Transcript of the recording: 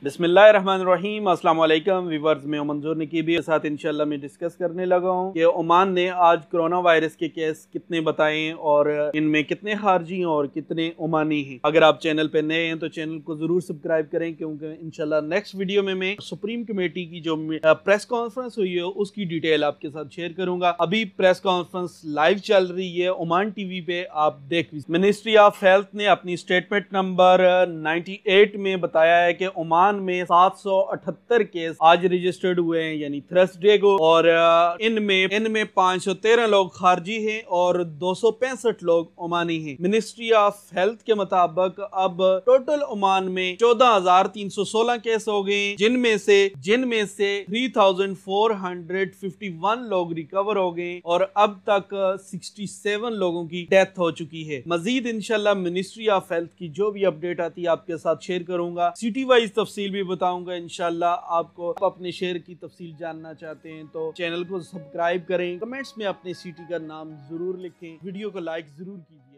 बिस्मिल्लाहिर्रहमानिर्रहीम, अस्सलाम वालेकुम व्यूअर्स। मैं मंजूर नकीबी के साथ इंशाल्लाह मैं डिस्कस करने लगा हूँ कि ओमान ने आज कोरोना वायरस के केस कितने बताए और इनमें कितने खारजी और कितने ओमानी हैं। अगर आप चैनल पे नए हैं तो चैनल को जरूर सब्सक्राइब करें, क्योंकि इंशाल्लाह नेक्स्ट वीडियो में मैं सुप्रीम कमेटी की जो प्रेस कॉन्फ्रेंस हुई है उसकी डिटेल आपके साथ शेयर करूंगा। अभी प्रेस कॉन्फ्रेंस लाइव चल रही है ओमान टीवी पे, आप देख। मिनिस्ट्री ऑफ हेल्थ ने अपनी स्टेटमेंट नंबर 98 में बताया है कि ओमान में 778 केस आज रजिस्टर्ड हुए हैं, यानी थर्सडे को, और इनमें 513 लोग खारजी हैं और 265 लोग ओमानी हैं। मिनिस्ट्री ऑफ हेल्थ के मुताबिक अब टोटल ओमान में 14,316 केस हो गए, जिनमें से 3,451 लोग रिकवर हो गए और अब तक 67 लोगों की डेथ हो चुकी है। मजीद इंशाल्लाह मिनिस्ट्री ऑफ हेल्थ की जो भी अपडेट आती है आपके साथ शेयर करूंगा। सिटी वाइज तफसील भी बताऊंगा इंशाल्लाह। आपको अपने शहर की तफसील जानना चाहते हैं तो चैनल को सब्सक्राइब करें, कमेंट्स में अपने सिटी का नाम जरूर लिखें, वीडियो को लाइक जरूर कीजिए।